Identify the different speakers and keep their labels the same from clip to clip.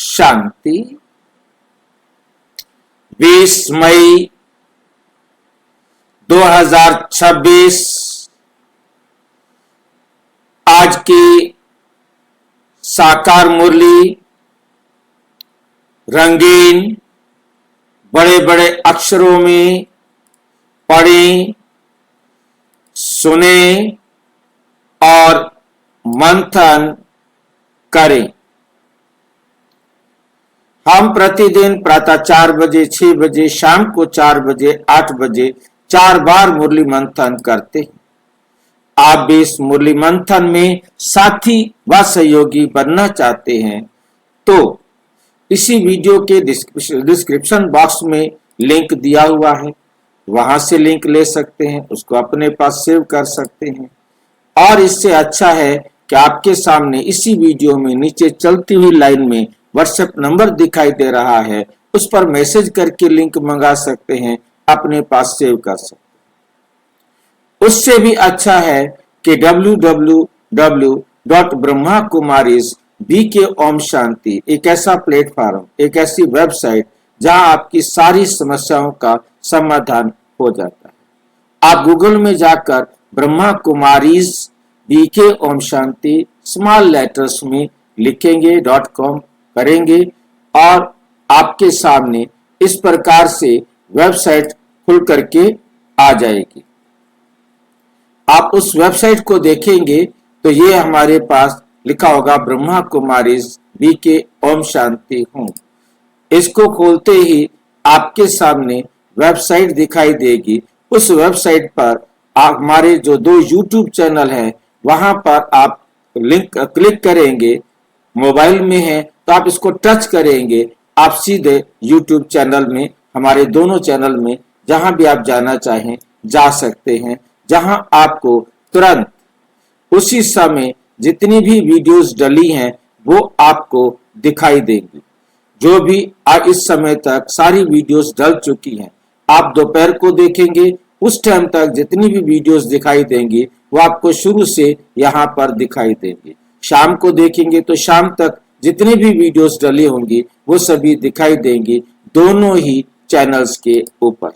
Speaker 1: शांति। 20 मई 2026 आज की साकार मुरली रंगीन बड़े बड़े अक्षरों में पढ़ें, सुने और मंथन करें। हम प्रतिदिन प्रातः 4 बजे, 6 बजे, शाम को 4 बजे, 8 बजे 4 बार मुरली मंथन करते हैं। आप भी इस मुरली मंथन में साथी व सहयोगी बनना चाहते हैं तो इसी वीडियो के डिस्क्रिप्शन बॉक्स में लिंक दिया हुआ है, वहां से लिंक ले सकते हैं, उसको अपने पास सेव कर सकते हैं। और इससे अच्छा है कि आपके सामने इसी वीडियो में नीचे चलती हुई लाइन में व्हाट्सएप नंबर दिखाई दे रहा है, उस पर मैसेज करके लिंक मंगा सकते हैं, अपने पास सेव कर सकते हैं। उससे भी अच्छा है कि www.brahmakumaris.bk ओम शांति एक ऐसा प्लेटफॉर्म, एक ऐसी वेबसाइट जहां आपकी सारी समस्याओं का समाधान हो जाता है। आप गूगल में जाकर Brahma Kumaris BK Om Shanti small letters में लिखेंगे .com करेंगे और आपके सामने इस प्रकार से वेबसाइट खुल करके आ जाएगी। आप उस वेबसाइट को देखेंगे तो ये हमारे पास लिखा होगा ब्रह्मा कुमारीज बीके ओम शांति हूं। इसको खोलते ही आपके सामने वेबसाइट दिखाई देगी। उस वेबसाइट पर हमारे जो 2 यूट्यूब चैनल हैं वहां पर आप लिंक क्लिक करेंगे। मोबाइल में है तो आप इसको टच करेंगे, आप सीधे यूट्यूब चैनल में, हमारे दोनों चैनल में जहां भी आप जाना चाहें जा सकते हैं, जहां आपको तुरंत उसी समय जितनी भी वीडियोस डली हैं वो आपको दिखाई देंगी। जो भी आज इस समय तक सारी वीडियोस डल चुकी हैं, आप दोपहर को देखेंगे उस टाइम तक जितनी भी वीडियोस दिखाई देंगी वो आपको शुरू से यहाँ पर दिखाई देंगी। शाम को देखेंगे तो शाम तक जितनी भी वीडियोस डली होंगी वो सभी दिखाई देंगी, दोनों ही चैनल्स के ऊपर।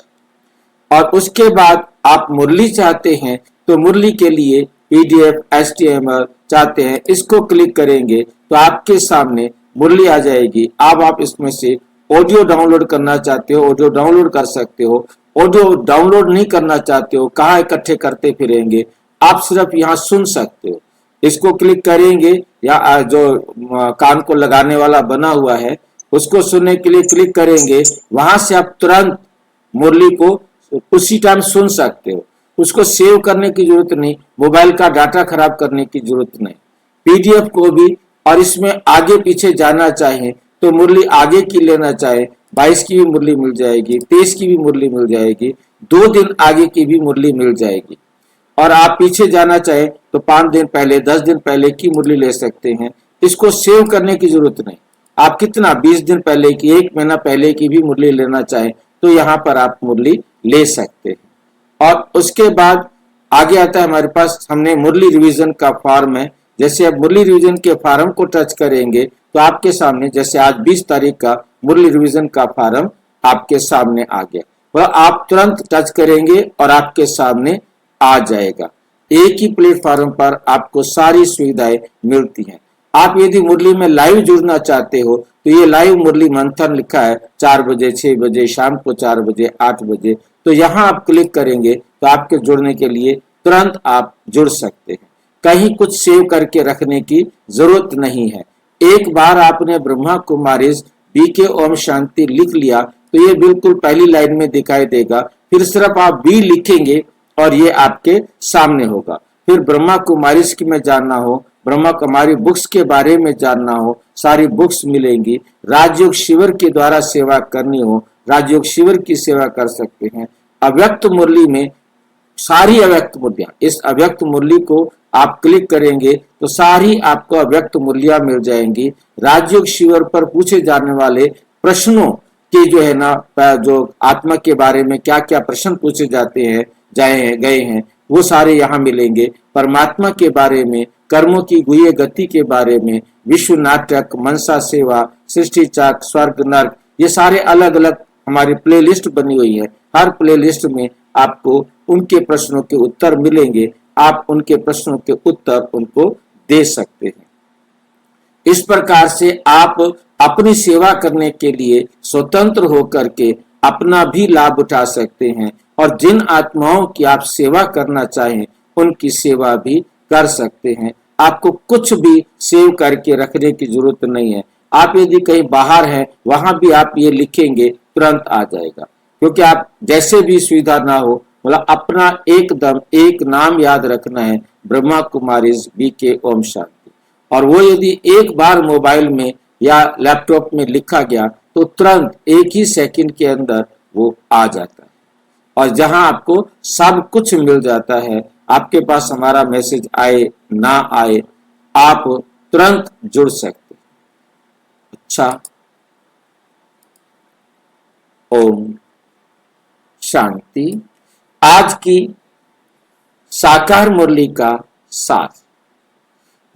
Speaker 1: और उसके बाद आप मुरली चाहते हैं तो मुरली के लिए PDF HTML चाहते हैं, इसको क्लिक करेंगे तो आपके सामने मुरली आ जाएगी। अब आप इसमें से ऑडियो डाउनलोड करना चाहते हो, ऑडियो डाउनलोड कर सकते हो। ऑडियो डाउनलोड नहीं करना चाहते हो, कहाँ इकट्ठे करते फिरेंगे, आप सिर्फ यहाँ सुन सकते हो। इसको क्लिक करेंगे या जो कान को लगाने वाला बना हुआ है उसको सुनने के लिए क्लिक करेंगे, वहां से आप तुरंत मुरली को उसी टाइम सुन सकते हो। उसको सेव करने की जरूरत नहीं, मोबाइल का डाटा खराब करने की जरूरत नहीं। PDF को भी, और इसमें आगे पीछे जाना चाहे तो मुरली आगे की लेना चाहे 22 की भी मुरली मिल जाएगी, 23 की भी मुरली मिल जाएगी, 2 दिन आगे की भी मुरली मिल जाएगी। और आप पीछे जाना चाहे तो 5 दिन पहले, 10 दिन पहले की मुरली ले सकते हैं। इसको सेव करने की जरूरत नहीं, आप कितना 20 दिन पहले की, 1 महीना पहले की भी मुरली लेना चाहे तो यहाँ पर आप मुरली ले सकते हैं। और उसके बाद आगे आता है हमारे पास, हमने मुरली रिवीजन का फॉर्म है। जैसे आप मुरली रिवीजन के फॉर्म को टच करेंगे तो आपके सामने, जैसे आज 20 तारीख का मुरली रिवीजन का फॉर्म आपके सामने आ गया, वह आप तुरंत टच करेंगे और आपके सामने आ जाएगा। एक ही प्लेटफॉर्म पर आपको सारी सुविधाएं मिलती हैं। आप यदि मुरली में लाइव जुड़ना चाहते हो तो ये लाइव मुरली मंथन लिखा है 4 बजे, 6 बजे, शाम को 4 बजे, 8 बजे, तो यहाँ आप क्लिक करेंगे तो आपके जुड़ने के लिए तुरंत आप जुड़ सकते हैं। कहीं कुछ सेव करके रखने की जरूरत नहीं है। एक बार आपने ब्रह्मा कुमारीज बीके ओम शांति लिख लिया तो ये बिल्कुल पहली लाइन में दिखाई देगा। फिर सिर्फ आप बी लिखेंगे और ये आपके सामने होगा। फिर ब्रह्मा कुमारीज की में जानना हो, ब्रह्मा कुमारी बुक्स के बारे में जानना हो, सारी बुक्स मिलेंगी। राजयोग शिविर के द्वारा सेवा करनी हो, राजयोग शिविर की सेवा कर सकते हैं। अव्यक्त मुरली में सारी अव्यक्त मुरलियां, इस अव्यक्त मुरली को आप क्लिक करेंगे तो सारी आपको अव्यक्त मुरलियां मिल जाएंगी। राजयोग शिविर पर पूछे जाने वाले प्रश्नों के जो है ना, जो आत्मा के बारे में क्या क्या प्रश्न पूछे जाते हैं गए हैं वो सारे यहाँ मिलेंगे। परमात्मा के बारे में, कर्मों की गुह्य गति के बारे में, विश्व नाटक, मनसा सेवा, सृष्टि चक्र, स्वर्ग, नर्क, ये सारे अलग अलग हमारी प्लेलिस्ट बनी हुई है। हर प्लेलिस्ट में आपको उनके प्रश्नों के उत्तर मिलेंगे, आप उनके प्रश्नों के उत्तर उनको दे सकते हैं। इस प्रकार से आप अपनी सेवा करने के लिए स्वतंत्र होकर के अपना भी लाभ उठा सकते हैं और जिन आत्माओं की आप सेवा करना चाहें उनकी सेवा भी कर सकते हैं। आपको कुछ भी सेव करके रखने की जरूरत नहीं है। आप यदि कहीं बाहर हैं, वहां भी आप ये लिखेंगे, तुरंत आ जाएगा। क्योंकि आप जैसे भी सुविधा ना हो, मतलब अपना एकदम एक नाम याद रखना है, ब्रह्मा कुमारीज BK ओम शांति। और वो यदि एक बार मोबाइल में या लैपटॉप में लिखा गया तो तुरंत एक ही सेकंड के अंदर वो आ जाता है और जहां आपको सब कुछ मिल जाता है। आपके पास हमारा मैसेज आए ना आए, आप तुरंत जुड़ सकते। अच्छा, ओम शांति। आज की साकार मुरली का सार।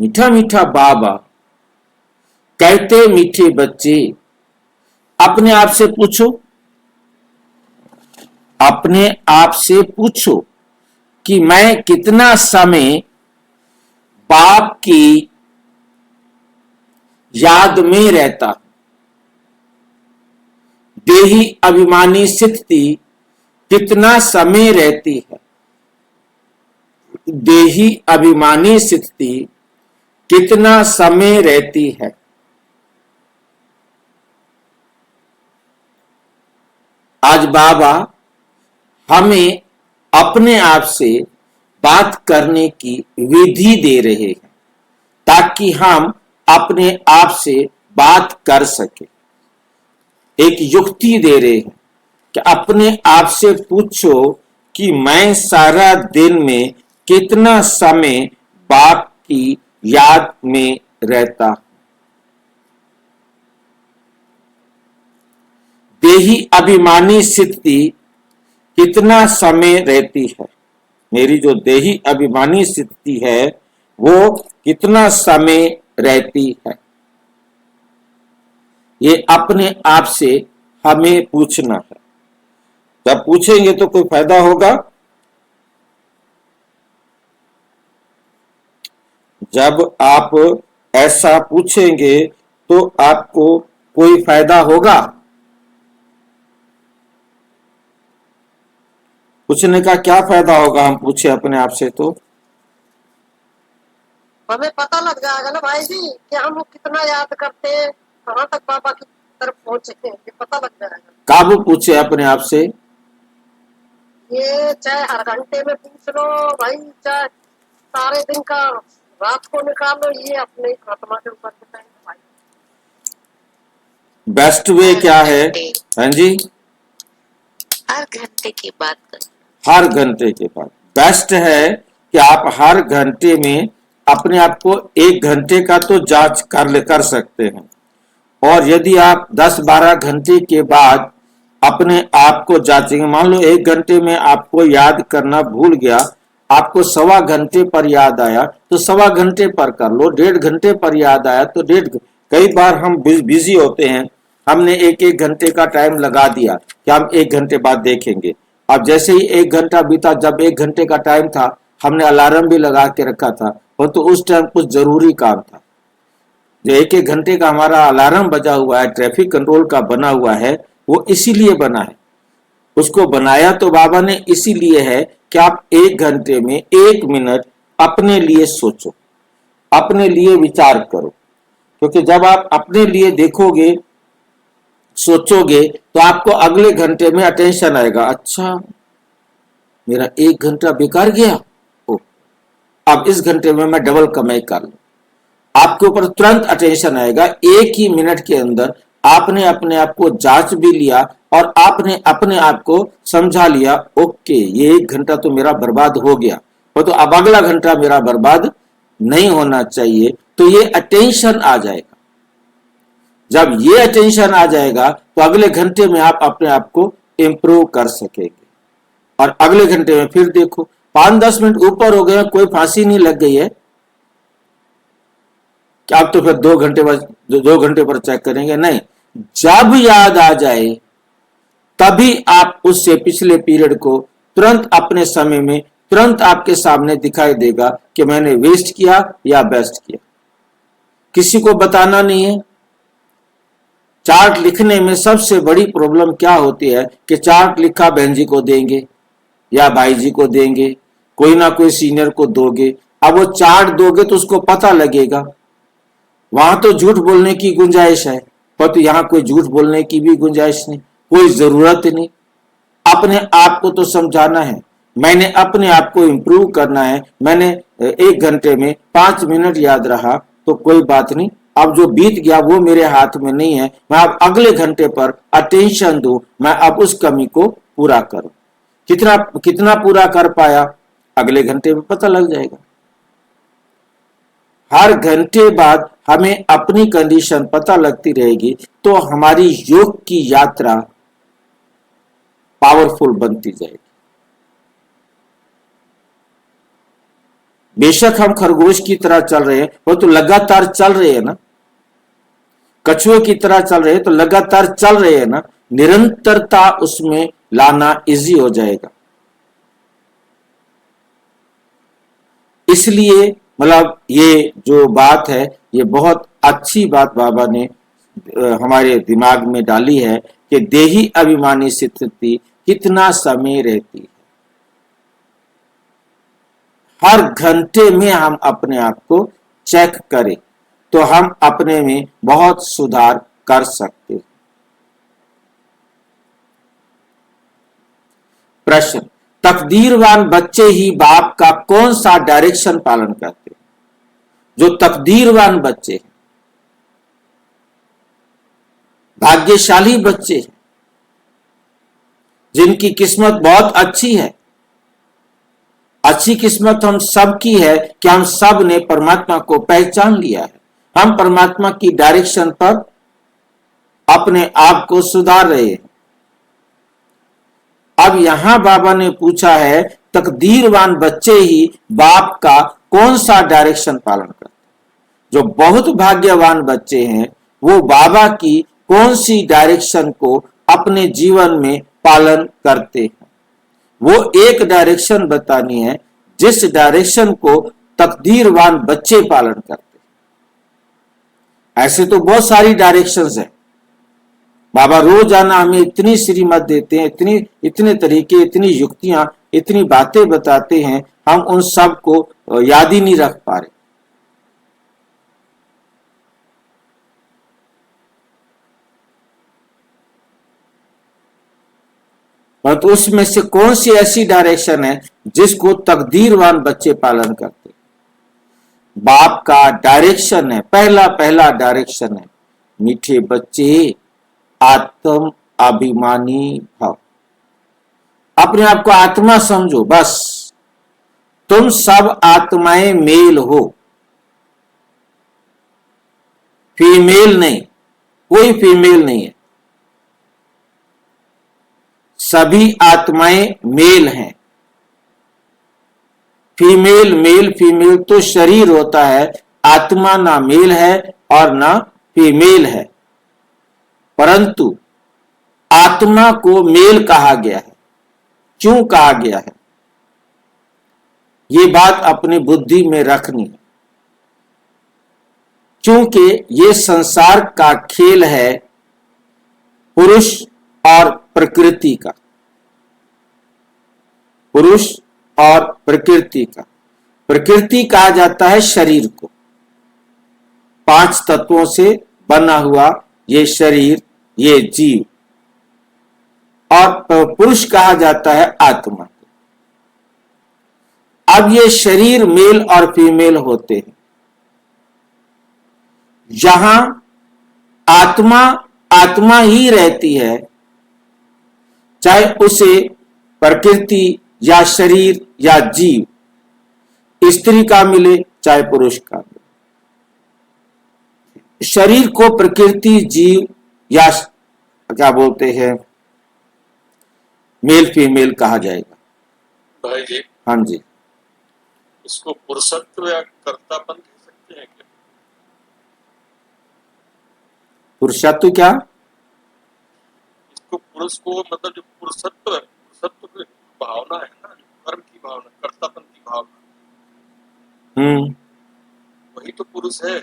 Speaker 1: मीठा मीठा बाबा कहते, मीठे बच्चे अपने आप से पूछो, अपने आप से पूछो कि मैं कितना समय बाप की याद में रहता। देही अभिमानी स्थिति कितना समय रहती है। देही अभिमानी स्थिति कितना समय रहती है। आज बाबा हमें अपने आप से बात करने की विधि दे रहे हैं ताकि हम अपने आप से बात कर सके। एक युक्ति दे रहे हैं कि अपने आप से पूछो कि मैं सारा दिन में कितना समय बाप की याद में रहता। देही अभिमानी स्थिति कितना समय रहती है। मेरी जो देही अभिमानी स्थिति है वो कितना समय रहती है, ये अपने आप से हमें पूछना है। जब पूछेंगे तो कोई फायदा होगा। जब आप ऐसा पूछेंगे तो आपको कोई फायदा होगा। पूछने का क्या फायदा होगा, हम पूछे अपने आप से तो
Speaker 2: हमें पता लग जाएगा ना भाई जी कि हम कितना याद करते हैं, कहाँ तक बाबा की तरफ पहुंचे हैं, ये पता लग जाएगा।
Speaker 1: काबू पूछे अपने आप से।
Speaker 2: ये चाहे हर घंटे में पूछ लो भाई, चाहे सारे दिन का रात को निकालो, ये अपने आत्मा के ऊपर डिपेंड है भाई।
Speaker 1: बेस्ट वे क्या है? हाँ जी,
Speaker 3: हर घंटे की बात कर।
Speaker 1: हर घंटे के बाद बेस्ट है कि आप हर घंटे में अपने आप को 1 घंटे का तो जांच कर सकते हैं। और यदि आप 10-12 घंटे के बाद अपने आप को जांचेंगे, मान लो 1 घंटे में आपको याद करना भूल गया, आपको 1.25 घंटे पर याद आया तो 1.25 घंटे पर कर लो, 1.5 घंटे पर याद आया तो 1.5। कई बार हम बिजी होते हैं, हमने 1-1 घंटे का टाइम लगा दिया कि हम 1 घंटे बाद देखेंगे। अब जैसे ही 1 घंटा बीता, जब 1 घंटे का टाइम था हमने अलार्म भी लगा के रखा था, और तो उस टाइम कुछ जरूरी काम था। जो 1-1 घंटे का हमारा अलार्म बजा हुआ है, ट्रैफिक कंट्रोल का बना हुआ है, वो इसीलिए बना है। उसको बनाया तो बाबा ने इसीलिए है कि आप 1 घंटे में 1 मिनट अपने लिए सोचो, अपने लिए विचार करो। क्योंकि जब आप अपने लिए देखोगे, सोचोगे, तो आपको अगले घंटे में अटेंशन आएगा, अच्छा मेरा 1 घंटा बेकार गया, ओ अब इस घंटे में मैं डबल कमाई कर लूं। आपके ऊपर तुरंत अटेंशन आएगा। 1 ही मिनट के अंदर आपने अपने आप को जांच भी लिया और आपने अपने आप को समझा लिया, ओके ये 1 घंटा तो मेरा बर्बाद हो गया, और तो अब अगला घंटा मेरा बर्बाद नहीं होना चाहिए। तो ये अटेंशन आ जाएगा। जब ये अटेंशन आ जाएगा तो अगले घंटे में आप अपने आप को इंप्रूव कर सकेंगे। और अगले घंटे में फिर देखो 5-10 मिनट ऊपर हो गए, कोई फांसी नहीं लग गई है, कि अब तो फिर 2 घंटे बाद 2 घंटे पर चेक करेंगे, नहीं, जब याद आ जाए तभी आप उससे पिछले पीरियड को तुरंत अपने समय में तुरंत आपके सामने दिखाई देगा कि मैंने वेस्ट किया या बेस्ट किया। किसी को बताना नहीं है। चार्ट लिखने में सबसे बड़ी प्रॉब्लम क्या होती है कि चार्ट लिखा बहन जी को देंगे या भाई जी को देंगे, कोई ना कोई सीनियर को दोगे। अब वो चार्ट दोगे तो उसको पता लगेगा, वहां तो झूठ बोलने की गुंजाइश है, पर तो यहां कोई झूठ बोलने की भी गुंजाइश नहीं, कोई जरूरत नहीं। अपने आप को तो समझाना है, मैंने अपने आप को इम्प्रूव करना है। मैंने 1 घंटे में 5 मिनट याद रहा तो कोई बात नहीं, अब जो बीत गया वो मेरे हाथ में नहीं है। मैं अब अगले घंटे पर अटेंशन दूं, मैं अब उस कमी को पूरा करूं। कितना कितना पूरा कर पाया अगले घंटे में पता लग जाएगा। हर घंटे बाद हमें अपनी कंडीशन पता लगती रहेगी तो हमारी योग की यात्रा पावरफुल बनती जाएगी। बेशक हम खरगोश की तरह चल रहे हैं, वो तो लगातार चल रहे हैं ना, कछुए की तरह चल रहे हैं तो लगातार चल रहे हैं ना, निरंतरता उसमें लाना इजी हो जाएगा। इसलिए मतलब ये जो बात है ये बहुत अच्छी बात बाबा ने हमारे दिमाग में डाली है कि देही अभिमानी स्थिति कितना समय रहती है। हर घंटे में हम अपने आप को चेक करें तो हम अपने में बहुत सुधार कर सकते हैं। प्रश्न, तकदीरवान बच्चे ही बाप का कौन सा डायरेक्शन पालन करते हैं? जो तकदीरवान बच्चे हैं, भाग्यशाली बच्चे हैं, जिनकी किस्मत बहुत अच्छी है। अच्छी किस्मत हम सब की है कि हम सब ने परमात्मा को पहचान लिया है। हम परमात्मा की डायरेक्शन पर अपने आप को सुधार रहे हैं। अब यहां बाबा ने पूछा है तकदीरवान बच्चे ही बाप का कौन सा डायरेक्शन पालन करते हैं? जो बहुत भाग्यवान बच्चे हैं वो बाबा की कौन सी डायरेक्शन को अपने जीवन में पालन करते हैं? वो एक डायरेक्शन बतानी है जिस डायरेक्शन को तकदीरवान बच्चे पालन करते हैं। ऐसे तो बहुत सारी डायरेक्शंस हैं। बाबा रोजाना हमें इतनी श्रीमत देते हैं, इतने तरीके, इतनी युक्तियां, इतनी बातें बताते हैं, हम उन सब को याद ही नहीं रख पा रहे। तो उसमें से कौन सी ऐसी डायरेक्शन है जिसको तकदीरवान बच्चे पालन करते? बाप का डायरेक्शन है, पहला डायरेक्शन है, मीठे बच्चे आत्म अभिमानी भाव। अपने आप को आत्मा समझो, बस तुम सब आत्माएं मेल हो, फीमेल नहीं, कोई फीमेल नहीं है, सभी आत्माएं मेल हैं। फीमेल मेल फीमेल तो शरीर होता है, आत्मा ना मेल है और ना फीमेल है। परंतु आत्मा को मेल कहा गया है। क्यों कहा गया है? ये बात अपनी बुद्धि में रखनी है, क्योंकि ये संसार का खेल है पुरुष और प्रकृति का। पुरुष और प्रकृति का। प्रकृति कहा जाता है शरीर को, 5 तत्वों से बना हुआ ये शरीर, ये जीव। और पुरुष कहा जाता है आत्मा। अब ये शरीर मेल और फीमेल होते हैं। जहां आत्मा आत्मा ही रहती है, चाहे उसे प्रकृति या शरीर या जीव, स्त्री का मिले चाहे पुरुष का मिले, शरीर को प्रकृति, जीव या क्या बोलते हैं मेल फीमेल कहा जाएगा।
Speaker 4: भाई जी,
Speaker 1: हाँ जी,
Speaker 4: इसको पुरुषत्व या कर्तापन कह सकते हैं क्या?
Speaker 1: पुरुषत्व क्या?
Speaker 4: इसको पुरुष को मतलब जो पुरुषत्व है, पुरुषत्व की भावना है ना, कर्म की भावना, कर्तापन की भावना, वही तो पुरुष है।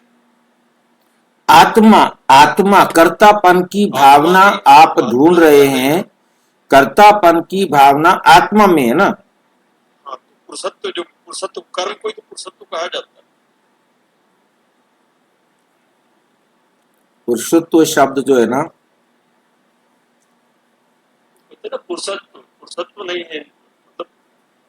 Speaker 1: आत्मा, आत्मा कर्तापन की भावना आप ढूंढ रहे हैं, कर्तापन की भावना आत्मा में है ना।
Speaker 4: हाँ, तो पुरुषत्व, जो पुरुषत्व कर्म को ही तो पुरुषत्व कहा जाता है।
Speaker 1: पुरुषत्व शब्द जो है ना,
Speaker 4: कहते हैं ना पुरुषत्व, पुरुषत्व नहीं है, मतलब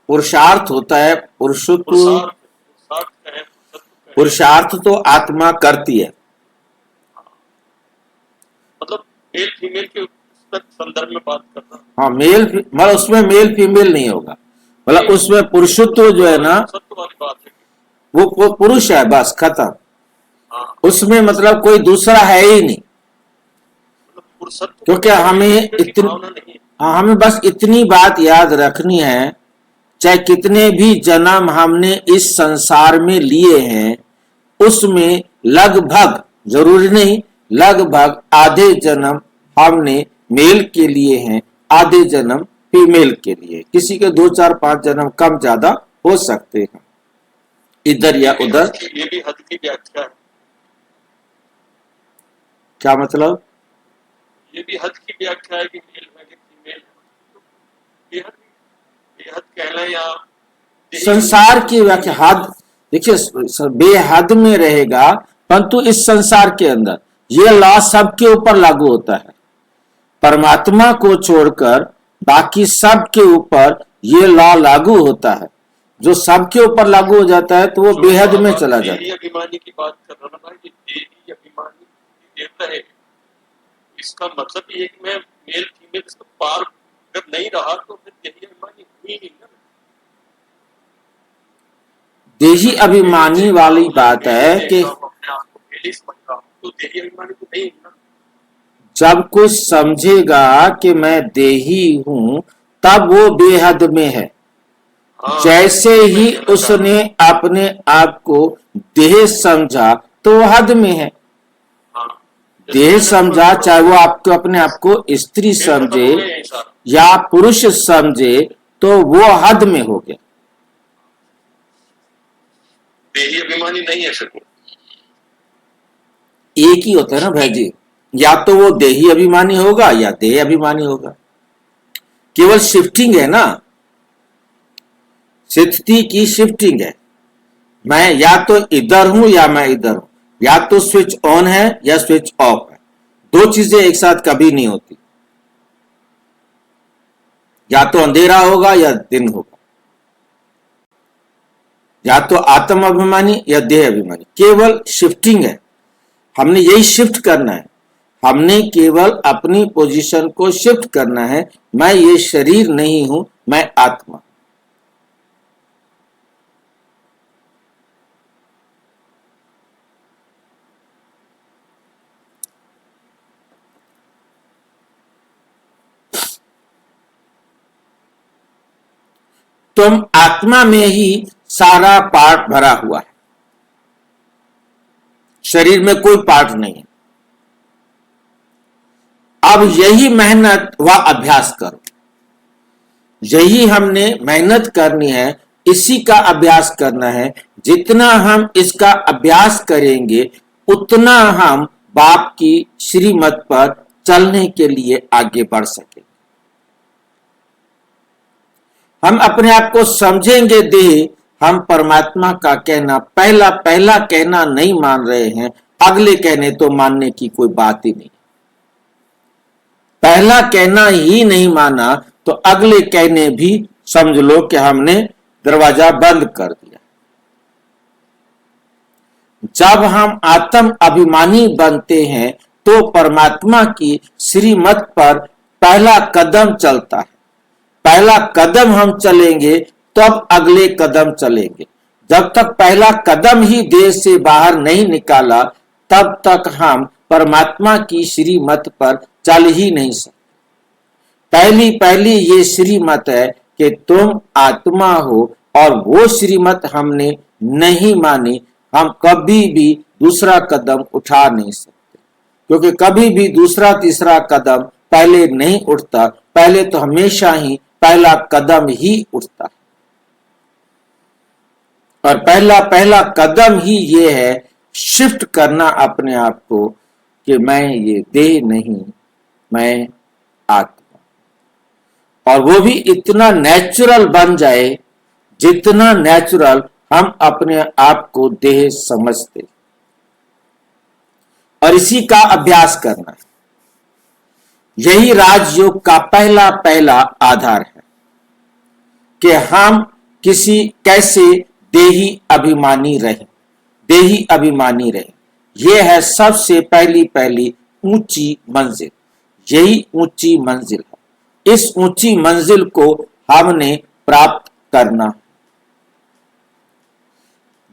Speaker 1: पुरुषार्थ होता है। पुरुषत्व,
Speaker 4: पुरुषार्थ, पुरुषार्थ कहें, पुरुषत्व कहें,
Speaker 1: पुरुषार्थ तो आत्मा करती है।
Speaker 4: मतलब मेल फीमेल के संदर्भ में बात करना।
Speaker 1: हाँ, मेल, मतलब उसमें मेल फीमेल नहीं होगा, मतलब उसमें पुरुषत्व जो है ना,
Speaker 4: पुरुषत्व वाली बात है।
Speaker 1: वो पुरुष है, बस खत्म।
Speaker 4: हाँ,
Speaker 1: उसमें मतलब कोई दूसरा है ही नहीं,
Speaker 4: मतलब पुरुषत्व,
Speaker 1: क्योंकि हमें
Speaker 4: भावना नहीं है।
Speaker 1: हाँ, हमें बस इतनी बात याद रखनी है, चाहे कितने भी जन्म हमने इस संसार में लिए हैं, उसमें लगभग, जरूरी नहीं, लगभग आधे जन्म हमने मेल के लिए हैं, आधे जन्म फीमेल के लिए। किसी के 2 4 5 जन्म कम ज्यादा हो सकते हैं, इधर या उधर।
Speaker 4: ये भी हद की व्याख्या है।
Speaker 1: क्या मतलब?
Speaker 4: ये भी हद की व्याख्या है कि मेल है कि फीमेल है, बेहद, बेहद कहना या
Speaker 1: संसार की व्याख्या हद, देखिए बेहद में रहेगा, परंतु इस संसार के अंदर ये लॉ सबके ऊपर लागू होता है। परमात्मा को छोड़कर बाकी सब के ऊपर ये लॉ लागू होता है। जो सबके ऊपर लागू हो जाता है तो वो बेहद में चला जाता है।
Speaker 4: देही अभिमानी की बात कर रहा ना भाई, कि देही अभिमानी देवता है, इसका मतलब ये है कि मैं मेल फीमेल इसका पार अगर नहीं रहा तो फिर देही अभिमानी हुई नहीं ना।
Speaker 1: देही अभिमानी वाली बात है कि
Speaker 4: अपने आप को मेल ही समझ रहा हूं, तो देही अभिमानी तो नहीं है ना।
Speaker 1: जब कोई समझेगा कि मैं देही हूं, तब वो बेहद में है।
Speaker 4: हाँ,
Speaker 1: जैसे ही उसने अपने आप को देह समझा तो वो हद में है।
Speaker 4: हाँ,
Speaker 1: देह समझा, चाहे वो आपको अपने आप को स्त्री समझे या पुरुष समझे, तो वो हद में हो गया।
Speaker 4: देही अभिमानी नहीं है फिर वो।
Speaker 1: एक ही होता है ना भाई जी, या तो वो देही अभिमानी होगा या देह अभिमानी होगा। केवल शिफ्टिंग है ना, स्थिति की शिफ्टिंग है। मैं या तो इधर हूं या मैं इधर हूं, या तो स्विच ऑन है या स्विच ऑफ है। दो चीजें एक साथ कभी नहीं होती, या तो अंधेरा होगा या दिन होगा, या तो आत्म अभिमानी या देह अभिमानी। केवल शिफ्टिंग है, हमने यही शिफ्ट करना है। हमने केवल अपनी पोजीशन को शिफ्ट करना है। मैं ये शरीर नहीं हूं, मैं आत्मा। तुम आत्मा में ही सारा पार्ट भरा हुआ है, शरीर में कोई पार्ट नहीं है। अब यही मेहनत व अभ्यास करो, यही हमने मेहनत करनी है, इसी का अभ्यास करना है। जितना हम इसका अभ्यास करेंगे उतना हम बाप की श्रीमत पर चलने के लिए आगे बढ़ सकेंगे। हम अपने आप को समझेंगे देह, हम परमात्मा का कहना पहला कहना नहीं मान रहे हैं, अगले कहने तो मानने की कोई बात ही नहीं। पहला कहना ही नहीं माना तो अगले कहने भी समझ लो कि हमने दरवाजा बंद कर दिया। जब हम आत्म अभिमानी बनते हैं तो परमात्मा की श्रीमत पर पहला कदम चलता है। पहला कदम हम चलेंगे तब अगले कदम चलेंगे। जब तक पहला कदम ही देह से बाहर नहीं निकाला, तब तक हम परमात्मा की श्रीमत पर चल ही नहीं सकते। पहली ये श्रीमत है कि तुम आत्मा हो, और वो श्रीमत हमने नहीं मानी, हम कभी भी दूसरा कदम उठा नहीं सकते। क्योंकि कभी भी दूसरा तीसरा कदम पहले नहीं उठता, पहले तो हमेशा ही पहला कदम ही उठता है। और पहला कदम ही ये है शिफ्ट करना अपने आप को कि मैं ये देह नहीं, मैं आत्मा। और वो भी इतना नेचुरल बन जाए जितना नेचुरल हम अपने आप को देह समझते, और इसी का अभ्यास करना है। यही राजयोग का पहला आधार है कि हम कैसे देही अभिमानी रहे। यह है सबसे पहली ऊंची मंजिल। यही ऊंची मंजिल है। इस ऊंची मंजिल को हमने प्राप्त करना,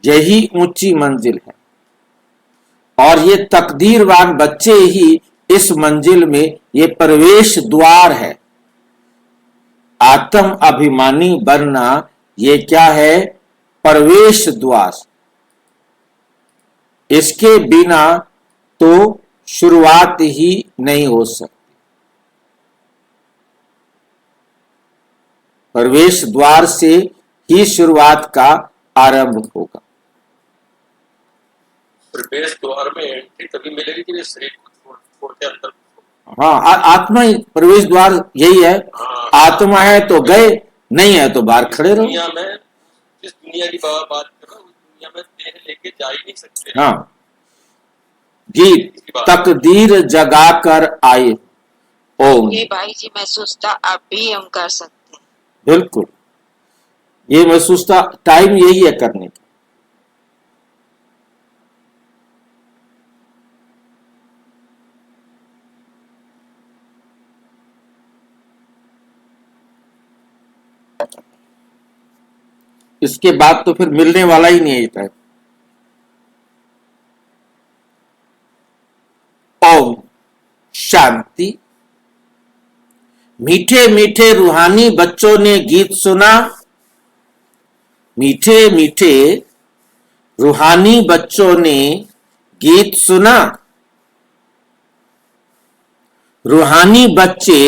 Speaker 1: यही ऊंची मंजिल है। और ये तकदीरवान बच्चे ही इस मंजिल में ये प्रवेश द्वार है। आत्म अभिमानी बनना ये क्या है? प्रवेश द्वार। इसके बिना तो शुरुआत ही नहीं हो सकती। प्रवेश द्वार से ही शुरुआत का आरंभ होगा।
Speaker 4: प्रवेश द्वार में एंट्री तभी मिलेगी जब ये शरीर को छोड़ के अंदर।
Speaker 1: हाँ, आत्मा ही प्रवेश द्वार यही है। आत्मा है तो गए, नहीं है तो बाहर खड़े रहो।
Speaker 4: दुनिया में जिस दुनिया की बात कर रहा हूँ, उस दुनिया में देह लेके जा ही नहीं सकते।
Speaker 1: हाँ, गीत तकदीर जगा कर आए। ओम।
Speaker 3: ये भाई जी महसूसता अब भी हम कर सकते हैं।
Speaker 1: बिल्कुल, ये महसूसता टाइम यही है करने का। इसके बाद तो फिर मिलने वाला ही नहीं है। ओम शांति। मीठे मीठे रूहानी बच्चों ने गीत सुना। मीठे मीठे रूहानी बच्चों ने गीत सुना। रूहानी बच्चे